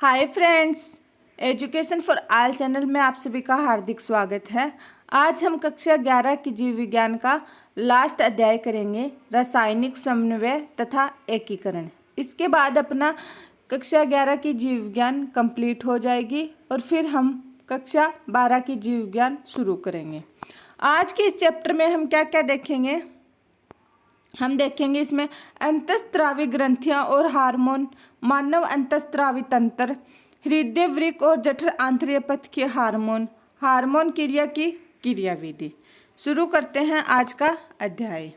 Hi friends, education for all channel में आप सभी का हार्दिक स्वागत है। आज हम कक्षा 11 की जीव विज्ञान का लास्ट अध्याय करेंगे, रासायनिक समन्वय तथा एकीकरण। इसके बाद अपना कक्षा 11 की जीव विज्ञान कंप्लीट हो जाएगी और फिर हम कक्षा 12 की जीव विज्ञान शुरू करेंगे। आज के इस चैप्टर में हम क्या क्या देखेंगे, हम देखेंगे इसमें अंतःस्रावी ग्रंथियां और हार्मोन, मानव अंतःस्रावी तंत्र, हृदय वृक्क और जठर आंतरिक पथ के हार्मोन, हार्मोन क्रिया की क्रियाविधि। शुरू करते हैं आज का अध्याय।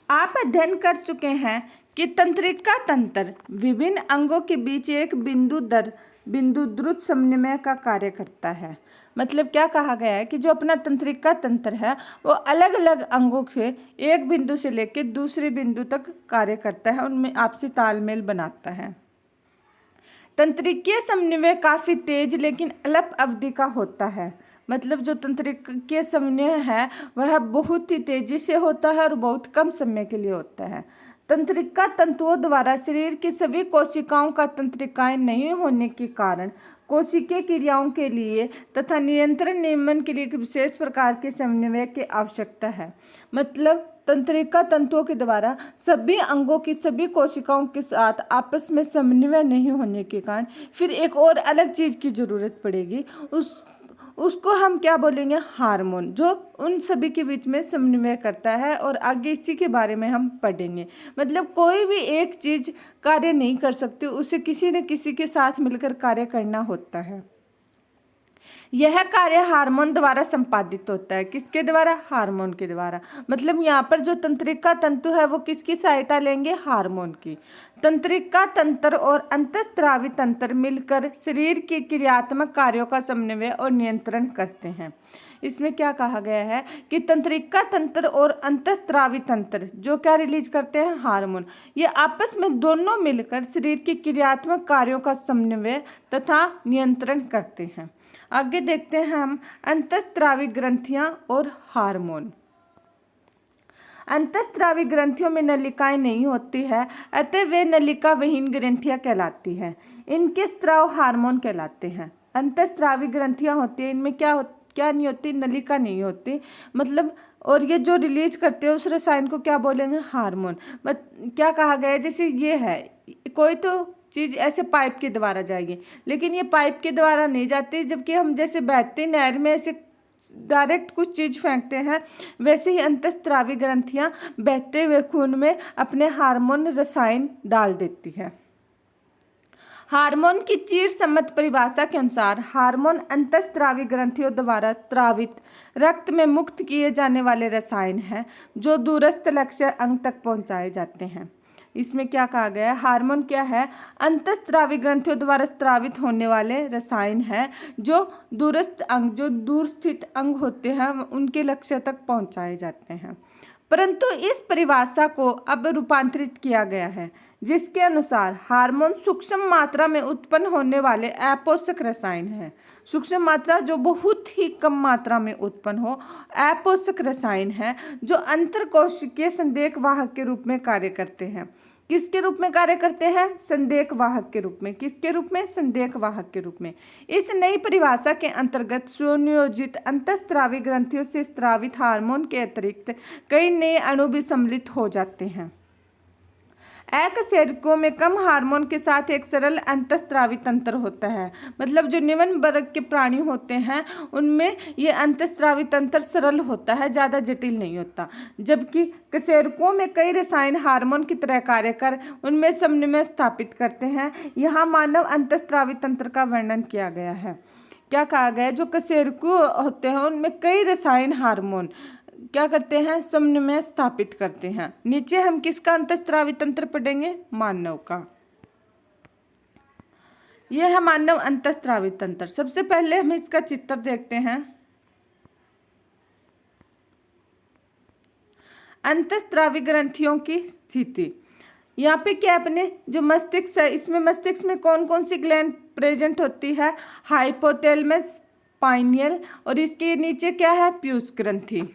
आप अध्ययन कर चुके हैं कि तंत्रिका तंत्र विभिन्न अंगों के बीच एक बिंदु दर बिंदु द्रुत समन्वय का कार्य करता है। मतलब क्या कहा गया है कि जो अपना तंत्रिका तंत्र है वो अलग अलग अंगों के एक बिंदु से लेकर दूसरे बिंदु तक कार्य करता है, उनमें आपसी तालमेल बनाता है। तंत्रिकीय समन्वय काफ़ी तेज लेकिन अल्प अवधि का होता है। मतलब जो तंत्रिकीय समन्वय है वह बहुत ही तेजी से होता है और बहुत कम समय के लिए होता है। तंत्रिका तंतुओं द्वारा शरीर की सभी कोशिकाओं का तंत्रिकाएं नहीं होने के कारण कोशिकीय क्रियाओं के लिए तथा नियंत्रण नियमन के लिए एक विशेष प्रकार के समन्वय की आवश्यकता है। मतलब तंत्रिका तंतुओं के द्वारा सभी अंगों की सभी कोशिकाओं के साथ आपस में समन्वय नहीं होने के कारण फिर एक और अलग चीज़ की ज़रूरत पड़ेगी, उसको हम क्या बोलेंगे, हार्मोन, जो उन सभी के बीच में समन्वय करता है। और आगे इसी के बारे में हम पढ़ेंगे। मतलब कोई भी एक चीज़ कार्य नहीं कर सकती, उसे किसी न किसी के साथ मिलकर कार्य करना होता है। यह कार्य हार्मोन द्वारा संपादित होता है। किसके द्वारा? हार्मोन के द्वारा। मतलब यहाँ पर जो तंत्रिका तंतु है वो किसकी सहायता लेंगे? हार्मोन की। तंत्रिका तंत्र और अंतःस्रावी तंत्र मिलकर शरीर के क्रियात्मक कार्यों का समन्वय और नियंत्रण करते हैं। इसमें क्या कहा गया है कि तंत्रिका तंत्र और अंतःस्रावी तंत्र जो क्या रिलीज करते हैं? हार्मोन। ये आपस में दोनों मिलकर शरीर के क्रियात्मक कार्यों का समन्वय तथा नियंत्रण करते हैं। आगे देखते हैं हम अंतःस्रावी ग्रंथियां और हार्मोन। अंतःस्रावी ग्रंथियों में नलिकाएं नहीं होती है, अतः वे नलिका विहीन ग्रंथियां कहलाती हैं। इनके स्राव हार्मोन कहलाते हैं। अंतःस्रावी ग्रंथियां होती हैं, इनमें क्या नहीं होती? नलिका नहीं होती। मतलब और ये जो रिलीज करते हैं उस रसायन को क्या बोलेंगे? हार्मोन। क्या कहा गया है, जैसे ये है, कोई तो चीज़ ऐसे पाइप के द्वारा जाएगी, लेकिन ये पाइप के द्वारा नहीं जाती। जबकि हम जैसे बहती नहर में ऐसे डायरेक्ट कुछ चीज़ फेंकते हैं, वैसे ही अंतःस्रावी ग्रंथियां बहते हुए खून में अपने हार्मोन रसायन डाल देती है। हार्मोन की चीर सम्मत परिभाषा के अनुसार हार्मोन अंतःस्रावी ग्रंथियों द्वारा स्रावित रक्त में मुक्त किए जाने वाले रसायन हैं जो दूरस्थ लक्ष्य अंग तक पहुंचाए जाते हैं। इसमें क्या कहा गया है? हार्मोन क्या है? अंतःस्रावी ग्रंथियों द्वारा स्रावित होने वाले रसायन हैं जो दूरस्थ अंग, जो दूर स्थित अंग होते हैं, उनके लक्ष्य तक पहुंचाए जाते हैं। परंतु इस परिभाषा को अब रूपांतरित किया गया है, जिसके अनुसार हार्मोन सूक्ष्म मात्रा में उत्पन्न होने वाले अपोषक रसायन हैं। सूक्ष्म मात्रा जो बहुत ही कम मात्रा में उत्पन्न हो, अपोषक रसायन हैं जो अंतरकोशिकीय संदेश वाहक के रूप में कार्य करते हैं। किसके रूप में कार्य करते हैं? संदेश वाहक के रूप में। किसके रूप में? संदेश वाहक के रूप में। इस नई परिभाषा के अंतर्गत सुनियोजित अंतःस्रावी ग्रंथियों से स्रावित हार्मोन के अतिरिक्त कई नए अणु भी सम्मिलित हो जाते हैं। अकशेरुकों में कम हार्मोन के साथ एक सरल अंतःस्रावी तंत्र होता है। मतलब जो निम्न वर्ग के प्राणी होते हैं उनमें ये अंतःस्रावी तंत्र सरल होता है, ज़्यादा जटिल नहीं होता। जबकि कशेरुकों में कई रसायन हार्मोन की तरह कार्य कर उनमें समन्वय स्थापित करते हैं। यहाँ मानव अंतःस्रावी तंत्र का वर्णन किया गया है। क्या कहा गया है? जो कशेरुक होते हैं उनमें कई रसायन हार्मोन क्या करते हैं? समन्वय स्थापित करते हैं। नीचे हम किसका अंतःस्रावी तंत्र पढ़ेंगे? मानव का। यह है मानव अंतःस्रावी तंत्र। सबसे पहले हम इसका चित्र देखते हैं। अंतःस्रावी ग्रंथियों की स्थिति। यहाँ पे क्या अपने जो मस्तिष्क है, इसमें मस्तिष्क में कौन कौन सी ग्लैंड प्रेजेंट होती है? हाइपोथैलेमस, पाइनियल, और इसके नीचे क्या है? पीयूष ग्रंथि।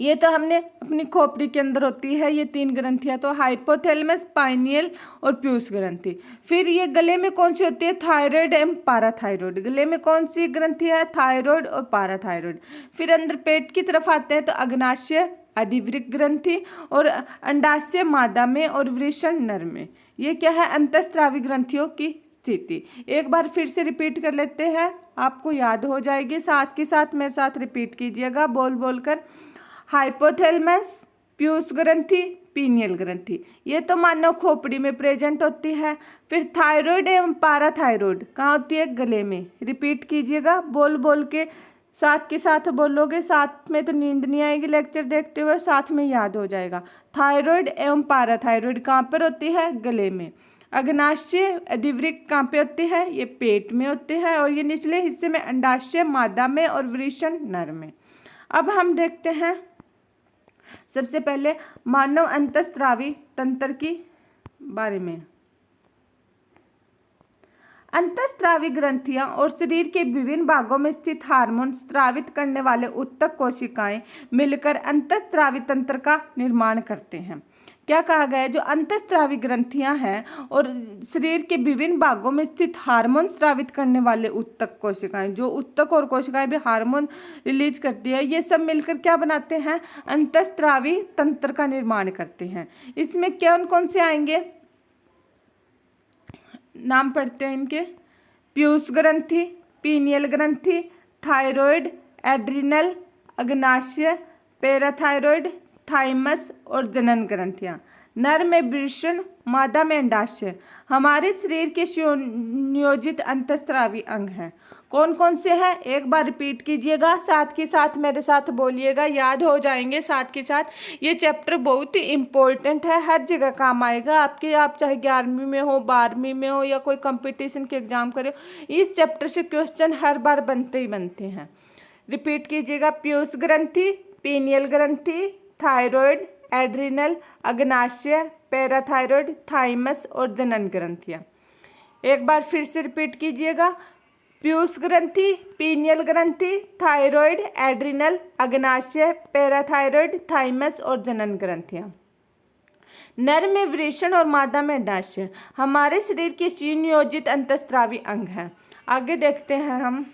ये तो हमने अपनी खोपड़ी के अंदर होती है ये 3 ग्रंथियां, तो हाइपोथैलेमस, पाइनियल और पीयूष ग्रंथि। फिर ये गले में कौन सी होती है? थायराइड एवं पाराथायरॉयड। गले में कौन सी ग्रंथि है? थायराइड और पाराथायरॉयड। फिर अंदर पेट की तरफ आते हैं तो अग्नाशय, अधिवृक्क ग्रंथि और अंडाशय मादा में और वृषण नर में। ये क्या है? अंतःस्रावी ग्रंथियों की स्थिति। एक बार फिर से रिपीट कर लेते हैं, आपको याद हो जाएगी। साथ के साथ मेरे साथ रिपीट कीजिएगा बोल बोलकर। हाइपोथैलेमस, पीयूष ग्रंथि, पीनियल ग्रंथि, ये तो मानव खोपड़ी में प्रेजेंट होती है। फिर थायराइड एवं पाराथायरॉयड कहाँ होती है? गले में। रिपीट कीजिएगा बोल बोल के, साथ के साथ बोलोगे, साथ में तो नींद नहीं आएगी लेक्चर देखते हुए, साथ में याद हो जाएगा। थायराइड एवं पाराथायरॉयड कहाँ पर होती है? गले में। अग्नाशय, अधिवृक्क कहाँ पे होती है? ये पेट में होते हैं और ये निचले हिस्से में अंडाशय मादा में और वृषण नर में। अब हम देखते हैं सबसे पहले मानव अंतःस्रावी तंत्र की बारे में। अंतःस्रावी ग्रंथियां और शरीर के विभिन्न भागों में स्थित हार्मोन स्रावित करने वाले उत्तक कोशिकाएं मिलकर अंतःस्रावी तंत्र का निर्माण करते हैं। क्या कहा गया है? जो अंतःस्रावी ग्रंथियां हैं और शरीर के विभिन्न भागों में स्थित हार्मोन स्रावित करने वाले उत्तक कोशिकाएं, जो उत्तक और कोशिकाएं भी हार्मोन रिलीज करती है, ये सब मिलकर क्या बनाते हैं? अंतःस्रावी तंत्र का निर्माण करते हैं। इसमें कौन कौन से आएंगे? नाम पढ़ते हैं इनके। पीयूष ग्रंथि, पीनियल ग्रंथि, थायराइड, एड्रिनल, अग्नाशय, पैराथायरॉयड, थाइमस और जनन ग्रंथियां। नर में वृषण, मादा में अंडाशय हमारे शरीर के सुनियोजित अंतःस्रावी अंग हैं। कौन कौन से हैं? एक बार रिपीट कीजिएगा, साथ के साथ मेरे साथ बोलिएगा, याद हो जाएंगे साथ के साथ। ये चैप्टर बहुत ही इम्पोर्टेंट है, हर जगह काम आएगा आपके। आप चाहे 11वीं में हो, 12वीं में हो या कोई कंपटीशन के एग्जाम करे, इस चैप्टर से क्वेश्चन हर बार बनते ही बनते हैं। रिपीट कीजिएगा। पीयूष ग्रंथि, पीनियल ग्रंथि, थायराइड, एड्रिनल, अग्नाशय, पैराथायरॉयड, थाइमस और जनन ग्रंथियां। एक बार फिर से रिपीट कीजिएगा। पीयूष ग्रंथि, पीनियल ग्रंथि, थायराइड, एड्रिनल, अग्नाशय, पैराथायरॉयड, थाइमस और जनन ग्रंथियां। नर में वृषण और मादा में अंडाशय हमारे शरीर के सुनियोजित अंतःस्रावी अंग हैं। आगे देखते हैं हम।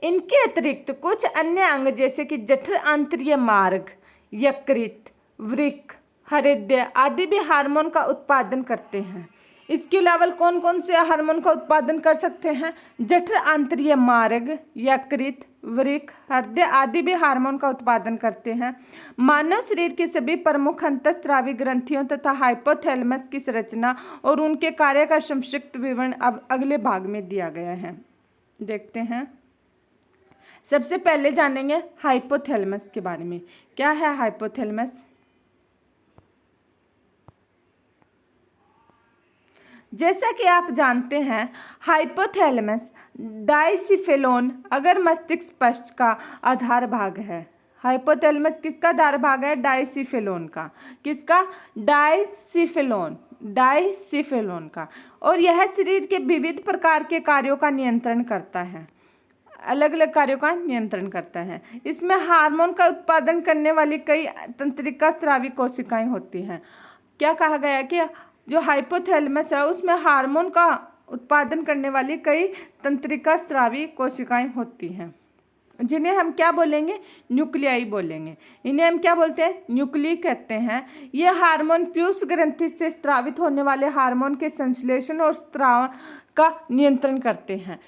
इनके अतिरिक्त कुछ अन्य अंग जैसे कि जठर आंतरीय मार्ग, यकृत, वृक्क, हृदय आदि भी हार्मोन का उत्पादन करते हैं। इसके अलावा कौन कौन से हार्मोन का उत्पादन कर सकते हैं? जठर आंतरीय मार्ग, यकृत, वृक्क, हृदय आदि भी हार्मोन का उत्पादन करते हैं। मानव शरीर के सभी प्रमुख अंतःस्रावी ग्रंथियों तथा हाइपोथैलेमस की संरचना और उनके कार्य का संक्षिप्त विवरण अब अगले भाग में दिया गया है। देखते हैं। सबसे पहले जानेंगे हाइपोथैलेमस के बारे में। क्या है हाइपोथैलेमस? जैसा कि आप जानते हैं, हाइपोथैलेमस डाइसिफेलोन अगर मस्तिष्क पश्च का आधार भाग है। हाइपोथैलेमस किसका आधार भाग है? डाइसिफेलोन का। किसका? डाइसिफेलोन का। और यह शरीर के विविध प्रकार के कार्यों का नियंत्रण करता है, अलग अलग कार्यों का नियंत्रण करता है। इसमें हार्मोन का उत्पादन करने वाली कई तंत्रिका स्रावी कोशिकाएं होती हैं। क्या कहा गया है कि जो हाइपोथैलेमस है उसमें हार्मोन का उत्पादन करने वाली कई तंत्रिका स्रावी कोशिकाएं होती हैं, जिन्हें हम क्या बोलेंगे? न्यूक्लियाई बोलेंगे। इन्हें हम क्या बोलते हैं? न्यूक्ली कहते हैं। ये हार्मोन पीयूष ग्रंथि से स्रावित होने वाले हार्मोन के संश्लेषण और स्राव का नियंत्रण करते हैं।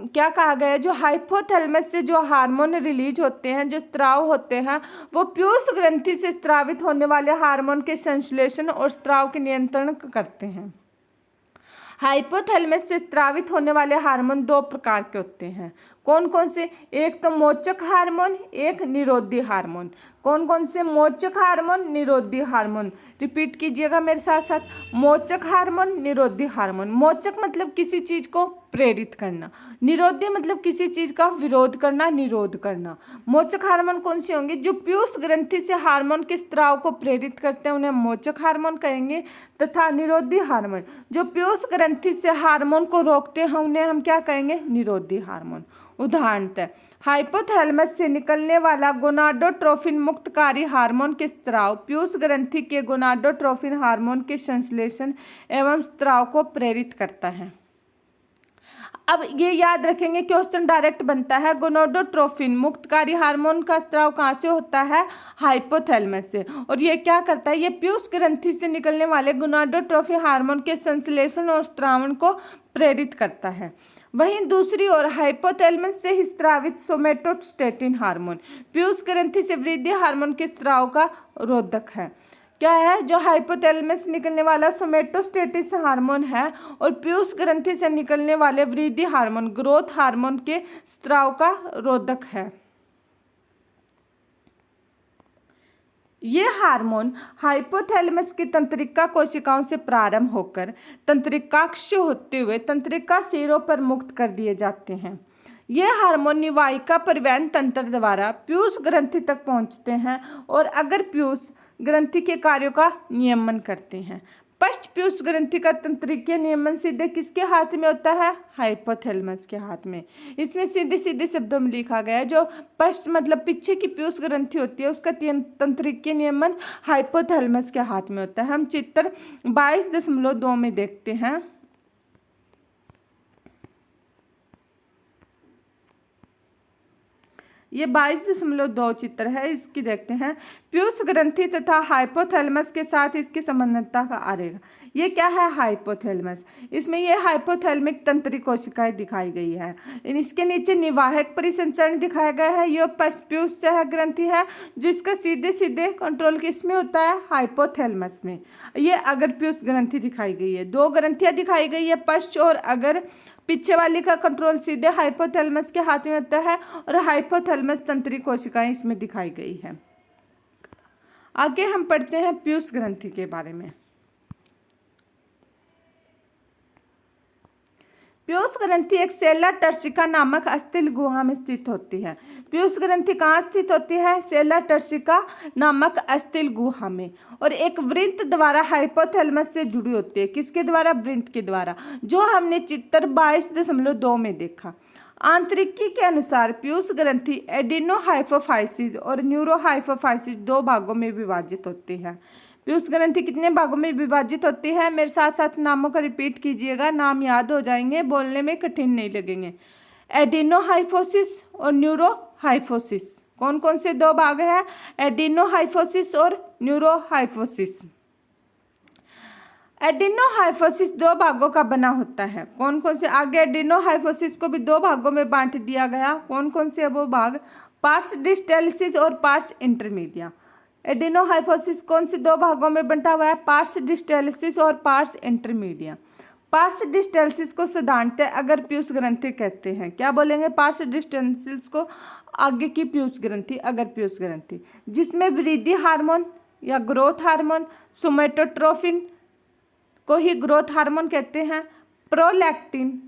क्या कहा गया है? जो हाइपोथैलेमस से जो हार्मोन रिलीज होते हैं, जो स्राव होते हैं, वो पीयूष ग्रंथि से स्रावित होने वाले हार्मोन के संश्लेषण और स्राव के नियंत्रण करते हैं। हाइपोथैलेमस से स्रावित होने वाले हार्मोन 2 प्रकार के होते हैं। कौन कौन से? एक तो मोचक हार्मोन, एक निरोधी हार्मोन। कौन कौन से? मोचक हार्मोन, निरोधी हार्मोन। रिपीट कीजिएगा मेरे साथ साथ। मोचक हार्मोन, निरोधी हार्मोन। मोचक मतलब किसी चीज को प्रेरित करना, निरोधी मतलब किसी चीज का विरोध करना, निरोध करना। मोचक हार्मोन कौन से होंगे? जो पीयूष ग्रंथि से हार्मोन के स्राव को प्रेरित करते हैं उन्हें मोचक हार्मोन कहेंगे। तथा निरोधी हार्मोन जो पीयूष ग्रंथि से हार्मोन को रोकते हैं उन्हें हम क्या कहेंगे? निरोधी हार्मोन। उदाहरणतः हाइपोथैलेमस से निकलने वाला गोनाडोट्रोफिन मुक्तकारी हार्मोन के स्त्राव पीयूष ग्रंथि के गोनाडोट्रोफिन हार्मोन के संश्लेषण एवं स्त्राव को प्रेरित करता है। अब ये याद रखेंगे, क्वेश्चन डायरेक्ट बनता है, गोनाडोट्रोफिन मुक्तकारी हार्मोन का स्त्राव कहाँ से होता है? हाइपोथैलेमस से। और ये क्या करता है? ये पीयूष ग्रंथि से निकलने वाले गोनाडोट्रोफिन हार्मोन के संश्लेषण और स्त्रावण को प्रेरित करता है। वहीं दूसरी ओर हाइपोथैलेमस से ही स्रावित सोमेटोस्टेटिन हार्मोन पीयूष ग्रंथि से वृद्धि हार्मोन के स्राव का रोधक है। क्या है? जो हाइपोथैलेमस से निकलने वाला सोमेटोस्टेटिस हार्मोन है और पीयूष ग्रंथि से निकलने वाले वृद्धि हार्मोन ग्रोथ हार्मोन के स्राव का रोधक है। ये हार्मोन हाइपोथैलेमस की तंत्रिका कोशिकाओं से प्रारंभ होकर तंत्रिकाक्ष होते हुए तंत्रिका सिरों पर मुक्त कर दिए जाते हैं। ये हार्मोन निवाहिका परिवहन तंत्र द्वारा पीयूष ग्रंथि तक पहुंचते हैं और अगर पीयूष ग्रंथि के कार्यों का नियमन करते हैं। पश्च पीयूष ग्रंथि का तंत्रिकीय नियमन सीधे किसके हाथ में होता है? हाइपोथैलेमस के हाथ में। इसमें सीधे सीधे शब्दों में लिखा गया है, जो पश्च मतलब पीछे की पीयूष ग्रंथि होती है उसका तंत्रिकीय नियमन हाइपोथैलेमस के हाथ में होता है। हम चित्र 22.2 में देखते हैं। ये 22.2 चित्र है, इसकी देखते हैं। पीयूष ग्रंथि तथा हाइपोथैलेमस के साथ इसकी संबंधता का आरेख। ये क्या है? हाइपोथैलेमस। इसमें ये हाइपोथैलेमिक तंत्रिका कोशिकाएं दिखाई गई है। इसके नीचे निवाहक परिसंचरण दिखाया गया है। यह पीयूष ग्रंथि है जिसका सीधे सीधे कंट्रोल किसमें होता है? हाइपोथैलेमस में। ये अगर पीयूष ग्रंथि दिखाई गई है, दो ग्रंथियां दिखाई गई है पश्च और अगर, पीछे वाली का कंट्रोल सीधे हाइपोथैलेमस के हाथ में होता है और हाइपोथैलेमस तंत्रिका कोशिकाएं इसमें दिखाई गई है। आगे हम पढ़ते हैं पीयूष ग्रंथि के बारे में। पीयूष ग्रंथि एक सेला टर्सिका नामक अस्थिल गुहा में स्थित होती है। पीयूष ग्रंथि कहाँ स्थित होती है? सेला टर्सिका नामक अस्थिल गुहा में, और एक वृत्त द्वारा हाइपोथैलेमस से जुड़ी होती है। किसके द्वारा? वृत्त के द्वारा, जो हमने चित्र 22.2 में देखा। आंतरिकी के अनुसार पीयूष ग्रंथि एडिनोहाइपोफाइसिस और न्यूरोहाइपोफाइसिस दो भागों में विभाजित होती है। पीयूष ग्रंथि कितने भागों में विभाजित होती है? मेरे साथ साथ नामों का रिपीट कीजिएगा, नाम याद हो जाएंगे, बोलने में कठिन नहीं लगेंगे। एडिनोहाइपोसिस और न्यूरोहाइपोसिस। कौन कौन से दो भाग हैं? एडिनोहाइपोसिस और न्यूरोहाइपोसिस। एडिनोहाइपोसिस दो भागों का बना होता है। कौन कौन से? आगे एडिनोहाइपोसिस को भी दो भागों में बांट दिया गया। कौन कौन से वो भाग? पार्स डिस्टेलिसिस और पार्स इंटरमीडिया। एडिनोहाइपोसिस कौन से दो भागों में बंटा हुआ है? पार्स डिस्टेलिसिस और पार्स इंटरमीडिया। पार्स डिस्टेलिसिस को साधारणतः अगर पीयूष ग्रंथि कहते हैं। क्या बोलेंगे? पार्स डिस्टेलिसिस को आगे की पीयूष ग्रंथि, अगर पीयूष ग्रंथि, जिसमें वृद्धि हार्मोन या ग्रोथ हार्मोन, सोमेटोट्रोफिन को ही ग्रोथ हार्मोन कहते हैं, प्रोलैक्टिन,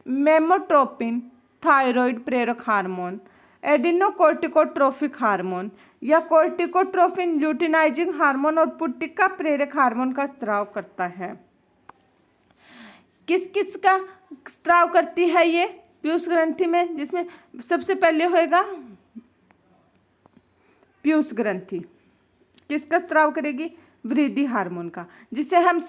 मेमोट्रोपिन, थायराइड प्रेरक हार्मोन, एडिनोकोर्टिकोट्रोफिक हार्मोन या कोर्टिकोट्रोफिन ल्यूटिनाइजिंग हार्मोन और पुट्टिका प्रेरक हार्मोन का स्राव करता है। किस किस का स्राव करती है ये पीयूष ग्रंथि में? जिसमें सबसे पहले होएगा पीयूष ग्रंथि किसका स्राव करेगी? वृद्धि हार्मोन का, जिसे हम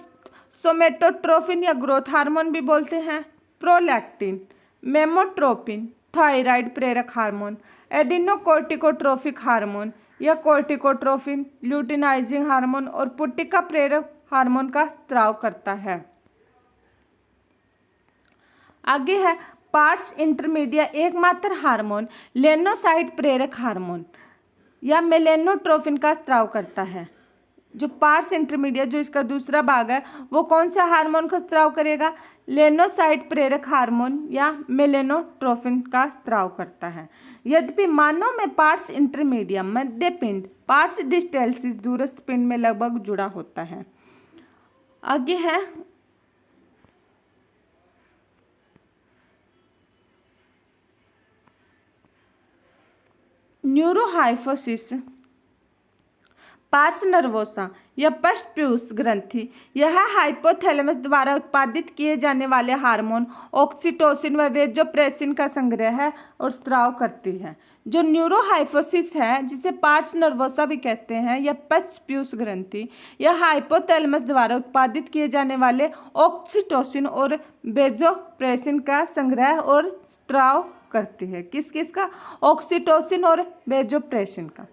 सोमेटोट्रोफिन या ग्रोथ हार्मोन भी बोलते हैं, प्रोलैक्टिन, मेमोट्रोपिन, थायराइड प्रेरक हार्मोन, एडिनोकोर्टिकोट्रोफिक हार्मोन या कोर्टिकोट्रोफिन ल्यूटिनाइजिंग हार्मोन और पुट्टिका प्रेरक हार्मोन का स्राव करता है। आगे है पार्स इंटरमीडिया एकमात्र हार्मोन लेनोसाइट प्रेरक हार्मोन या मेलेनोट्रोफिन का स्राव करता है। जो पार्स इंटरमीडिया, जो इसका दूसरा भाग है, वो कौन सा हार्मोन का स्राव करेगा? लेनोसाइट प्रेरक हार्मोन या मेलेनोट्रोफिन का स्राव करता है। यद्यपि मानव में पार्स इंटरमीडिया मध्य पिंड पार्स डिस्टेलिसिस दूरस्थ पिंड में लगभग जुड़ा होता है। आगे है न्यूरोहाइपोसिस। पार्स नर्वोसा या पश्चपीयूष ग्रंथि, यह हाइपोथैलेमस द्वारा उत्पादित किए जाने वाले हार्मोन ऑक्सीटोसिन व वेजोप्रेसिन का संग्रह है और स्राव करती है। जो न्यूरोहाइपोफिसिस है, जिसे पार्स नर्वोसा भी कहते हैं, या पश्चपीयूष ग्रंथि, यह हाइपोथैलेमस द्वारा उत्पादित किए जाने वाले ऑक्सीटोसिन और वेजोप्रेसिन का संग्रह और स्राव करती है। किस किस का? ऑक्सीटोसिन और वेजोप्रेसिन का।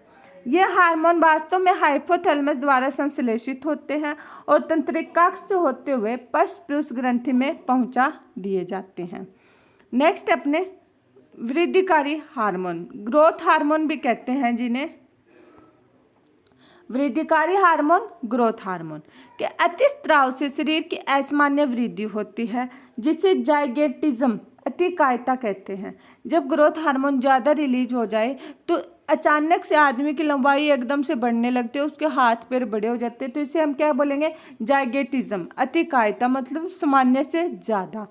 ये हार्मोन वास्तव में हाइपोथैलेमस द्वारा संश्लेषित होते हैं और तंत्रिका से होते हुए पश्चपीयूष ग्रंथि में पहुंचा दिए जाते हैं। नेक्स्ट अपने वृद्धिकारी हार्मोन, ग्रोथ हार्मोन भी कहते हैं जिन्हें। वृद्धिकारी हार्मोन, ग्रोथ हार्मोन के अतिस्राव से शरीर की असामान्य वृद्धि होती है, जिसे जाइगेटिज्म अतिकायता कहते हैं। जब ग्रोथ हार्मोन ज़्यादा रिलीज हो जाए तो अचानक से आदमी की लंबाई एकदम से बढ़ने लगती है, उसके हाथ पैर बड़े हो जाते हैं, तो इसे हम क्या बोलेंगे? जाइगेटिज्म, अतिकायता, मतलब सामान्य से ज़्यादा।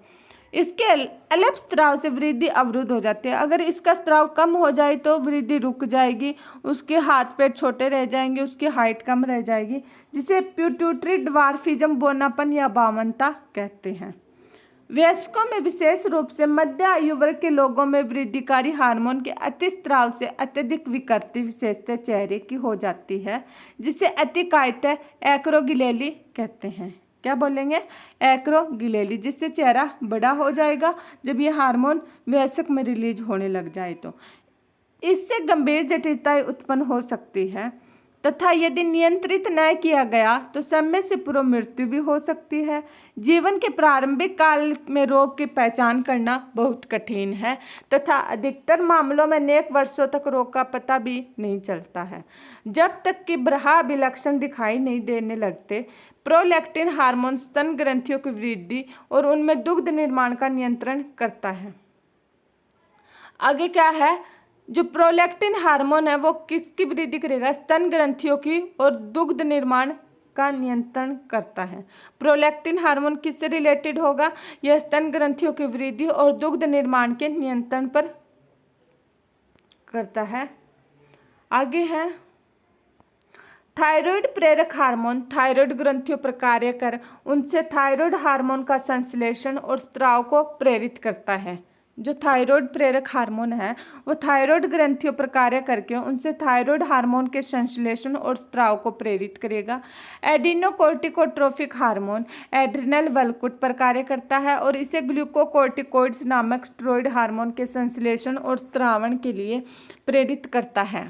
इसके अल्प स्राव से वृद्धि अवरुद्ध हो जाती है। अगर इसका स्राव कम हो जाए तो वृद्धि रुक जाएगी, उसके हाथ पैर छोटे रह जाएंगे, उसकी हाइट कम रह जाएगी, जिसे पिट्यूटरी ड्वार्फिज्म, बौनापन या बावनता कहते हैं। वयस्कों में, विशेष रूप से मध्य आयु वर्ग के लोगों में, वृद्धिकारी हार्मोन के अतिस्राव से अत्यधिक विकृति विशेषता चेहरे की हो जाती है, जिसे अतिकायता एक्रोगिलेली कहते हैं। क्या बोलेंगे? एक्रोगिलेली, जिससे चेहरा बड़ा हो जाएगा जब ये हार्मोन वयस्क में रिलीज होने लग जाए तो। इससे गंभीर जटिलताएं उत्पन्न हो सकती है तथा यदि नियंत्रित न किया गया तो समय से पूर्व मृत्यु भी हो सकती है। जीवन के प्रारंभिक काल में रोग की पहचान करना बहुत कठिन है तथा अधिकतर मामलों में अनेक वर्षों तक रोग का पता भी नहीं चलता है, जब तक कि बाह्य लक्षण दिखाई नहीं देने लगते। प्रोलैक्टिन हार्मोन स्तन ग्रंथियों की वृद्धि और उनमें दुग्ध निर्माण का नियंत्रण करता है। आगे क्या है? जो प्रोलैक्टिन हार्मोन है वो किसकी वृद्धि करेगा? स्तन ग्रंथियों की और दुग्ध निर्माण का नियंत्रण करता है। प्रोलैक्टिन हार्मोन किससे रिलेटेड होगा? यह स्तन ग्रंथियों की वृद्धि और दुग्ध निर्माण के नियंत्रण पर करता है। आगे है थायराइड प्रेरक हार्मोन, थायराइड ग्रंथियों पर कार्य कर उनसे थायराइड हार्मोन का संश्लेषण और स्राव को प्रेरित करता है। जो थायराइड प्रेरक हार्मोन है वो थायराइड ग्रंथियों पर कार्य करके उनसे थायराइड हार्मोन के संश्लेषण और स्राव को प्रेरित करेगा। एडिनोकोर्टिकोट्रोफिक हार्मोन एड्रिनल वल्कुट पर कार्य करता है और इसे ग्लूकोकोर्टिकोइड्स नामक स्टेरॉइड हार्मोन के संश्लेषण और स्रावण के लिए प्रेरित करता है।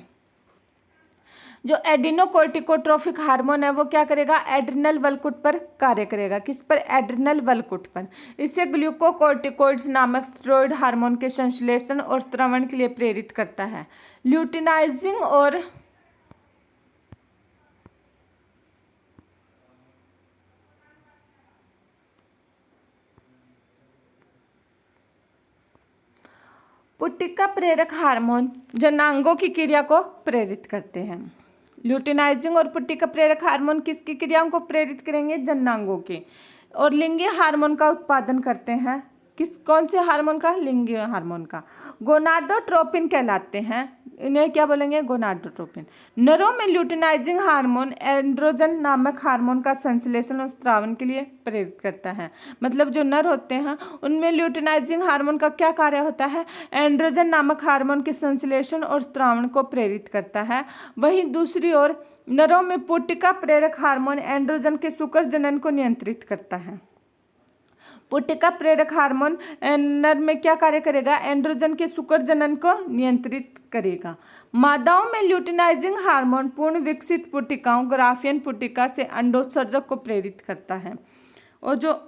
जो एडिनोकोर्टिकोट्रोफिक हार्मोन है वो क्या करेगा? एड्रिनल वल्कुट पर कार्य करेगा। किस पर? एड्रिनल वल्कुट पर। इसे ग्लूकोकोर्टिकोइड्स नामक स्टेरॉइड हार्मोन के संश्लेषण और स्रावण के लिए प्रेरित करता है। ल्यूटिनाइजिंग और पुट्टिका प्रेरक हार्मोन जनांगों की क्रिया को प्रेरित करते हैं। ल्यूटिनाइजिंग और पुट्टिका प्रेरक हार्मोन किसकी क्रियाओं को प्रेरित करेंगे? जनांगों के। और लिंगीय हार्मोन का उत्पादन करते हैं। कौन से हार्मोन का? लिंगीय हार्मोन का। गोनाडोट्रोपिन कहलाते हैं। इन्हें क्या बोलेंगे? गोनाडोट्रोपिन। नरों में ल्यूटिनाइजिंग हार्मोन एंड्रोजन नामक हार्मोन का संश्लेषण और स्रावण के लिए प्रेरित करता है। मतलब जो नर होते हैं उनमें ल्यूटिनाइजिंग हार्मोन का क्या कार्य होता है? एंड्रोजन नामक हार्मोन के संश्लेषण और स्रावण को प्रेरित करता है। वहीं दूसरी ओर नरों में पुट्टिका प्रेरक हार्मोन एंड्रोजन के शुक्र जनन को नियंत्रित करता है। पुट्टिका प्रेरक हार्मोन नर में क्या कार्य करेगा? एंड्रोजन के शुक्र जनन को नियंत्रित करेगा। मादाओं में ल्यूटिनाइजिंग हार्मोन पूर्ण विकसित पुट्टिकाओं ग्राफियन पुट्टिका से अंडोत्सर्जक को प्रेरित करता है। और जो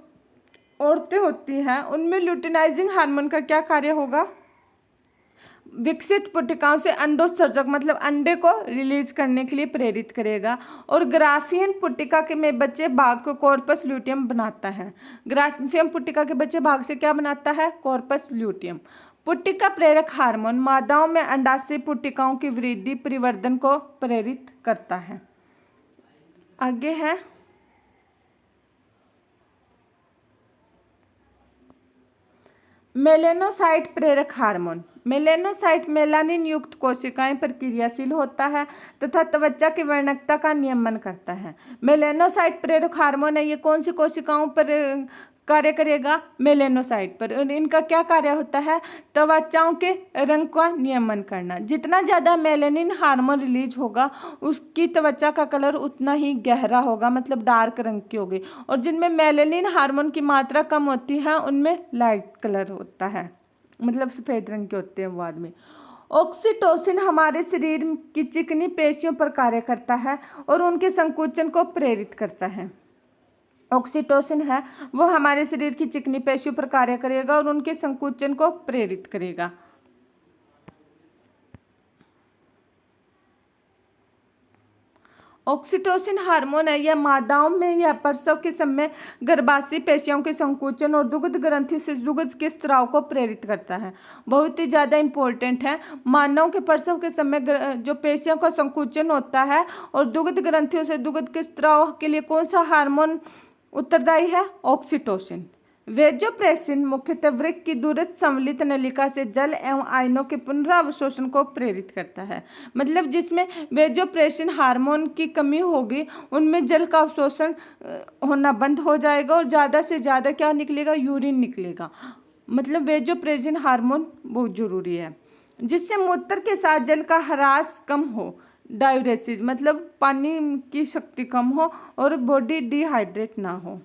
औरतें होती हैं उनमें ल्यूटिनाइजिंग हार्मोन का क्या कार्य होगा? विकसित पुट्टिकाओं से अंडोत्सर्जक मतलब अंडे को रिलीज करने के लिए प्रेरित करेगा। और ग्राफियन पुट्टिका के में बच्चे भाग को कॉर्पस ल्यूटियम बनाता है। ग्राफियन पुट्टिका के बच्चे भाग से क्या बनाता है? Corpus luteum. पुट्टिका प्रेरक हार्मोन मादाओं में अंडाशय पुट्टिकाओं की वृद्धि परिवर्धन को प्रेरित करता है। आगे है मेलेनोसाइट प्रेरक हार्मोन। मेलेनोसाइट मेलानिन युक्त कोशिकाएं पर क्रियाशील होता है तथा त्वचा की वर्णकता का नियमन करता है। मेलेनोसाइट प्रेरक हार्मोन है, ये कौन सी कोशिकाओं पर कार्य करेगा? मेलेनोसाइट पर। और इनका क्या कार्य होता है? त्वचाओं के रंग का नियमन करना। जितना ज़्यादा मेलेनिन हार्मोन रिलीज होगा उसकी त्वचा का कलर उतना ही गहरा होगा, मतलब डार्क रंग की होगी। और जिनमें मेलेनिन हार्मोन की मात्रा कम होती है उनमें लाइट कलर होता है, मतलब सफ़ेद रंग के होते हैं वो आदमी। ऑक्सीटोसिन हमारे शरीर की चिकनी पेशियों पर कार्य करता है और उनके संकुचन को प्रेरित करता है। ऑक्सीटोसिन है वो हमारे शरीर की चिकनी पेशियों पर कार्य करेगा और उनके संकुचन को प्रेरित करेगा। ऑक्सीटोसिन हार्मोन है यह मादाओं में या प्रसव के समय गर्भाशय पेशियों के संकुचन और दुग्ध ग्रंथि से दुग्ध के स्राव को प्रेरित करता है। बहुत ही ज़्यादा इम्पोर्टेंट है। मानव के प्रसव के समय जो पेशियों का संकुचन होता है और दुग्ध ग्रंथियों से दुग्ध के स्राव के लिए कौन सा हार्मोन उत्तरदायी है? ऑक्सीटोसिन। वेजोप्रेसिन मुख्यतः वृक्क की दूरस्थ संवलित नलिका से जल एवं आयनों के पुनरावशोषण को प्रेरित करता है। मतलब जिसमें वेजोप्रेसिन हार्मोन की कमी होगी उनमें जल का अवशोषण होना बंद हो जाएगा और ज़्यादा से ज़्यादा क्या निकलेगा? यूरिन निकलेगा। मतलब वेजोप्रेसिन हार्मोन बहुत जरूरी है। जिससे मूत्र के साथ जल का ह्रास कम हो, डायूरेसिस मतलब पानी की शक्ति कम हो और बॉडी डिहाइड्रेट ना हो।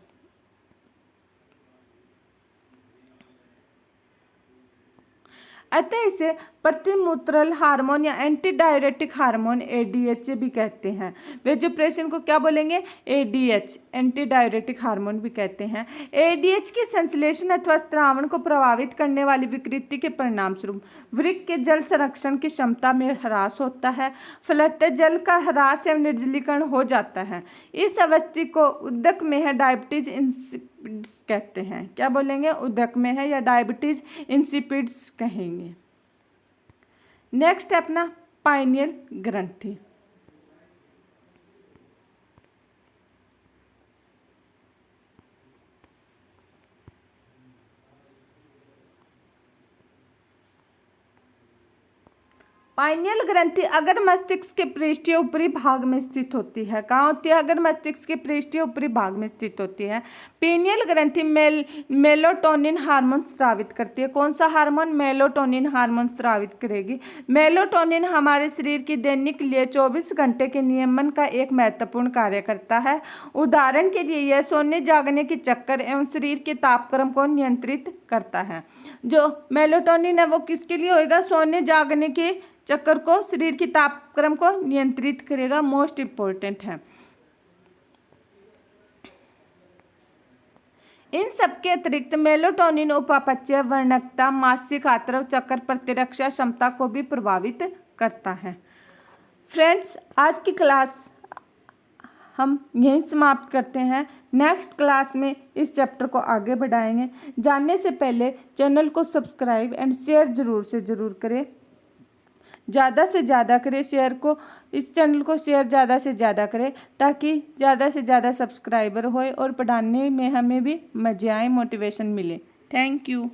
अतः इसे प्रतिमूत्रल हार्मोन या एंटी डायरेटिक हार्मोन एडीएच भी कहते हैं। वेजोप्रेसिन को क्या बोलेंगे? एडीएच, एंटी डायरेटिक हार्मोन भी कहते हैं। एडीएच के संश्लेषण अथवा स्त्रावण को प्रभावित करने वाली विकृति के परिणाम स्वरूप वृक्क के जल संरक्षण की क्षमता में ह्रास होता है, फलतः जल का ह्रास एवं निर्जलीकरण हो जाता है। इस अवस्था को उदक में है डायबिटीज इंसिपिड्स कहते हैं। क्या बोलेंगे? उदक में है या डायबिटीज इंसिपिड्स कहेंगे। नेक्स्ट है अपना पाइनियल ग्रंथि। पाइनियल ग्रंथि अगर मस्तिष्क के पृष्ठीय ऊपरी भाग में स्थित होती है। कहाँ होती है? अगर मस्तिष्क के पृष्ठीय ऊपरी भाग में स्थित होती है। पीनियल ग्रंथि मेलाटोनिन हार्मोन स्रावित करती है। कौन सा हार्मोन? मेलाटोनिन हार्मोन स्रावित करेगी। मेलाटोनिन हमारे शरीर की दैनिक लिए 24 घंटे के नियमन का एक महत्वपूर्ण कार्य करता है। उदाहरण के लिए यह सोने जागने के चक्कर एवं शरीर के तापक्रम को नियंत्रित करता है। जो मेलाटोनिन है वो किसके लिए होगा? सोने जागने के चक्कर को, शरीर की तापक्रम को नियंत्रित करेगा। मोस्ट इंपॉर्टेंट है। इन सबके अतिरिक्त मेलाटोनिन उपापचय, वर्णकता, मासिक आत्रव, चक्र प्रतिरक्षा क्षमता को भी प्रभावित करता है। फ्रेंड्स, आज की क्लास हम यहीं समाप्त करते हैं। नेक्स्ट क्लास में इस चैप्टर को आगे बढ़ाएंगे। जानने से पहले चैनल को सब्सक्राइब एंड शेयर ज़रूर से ज़रूर करें, ज़्यादा से ज़्यादा करें शेयर को। इस चैनल को शेयर ज़्यादा से ज़्यादा करें ताकि ज़्यादा से ज़्यादा सब्सक्राइबर होए और पढ़ाने में हमें भी मज़े आए, मोटिवेशन मिले। Thank you.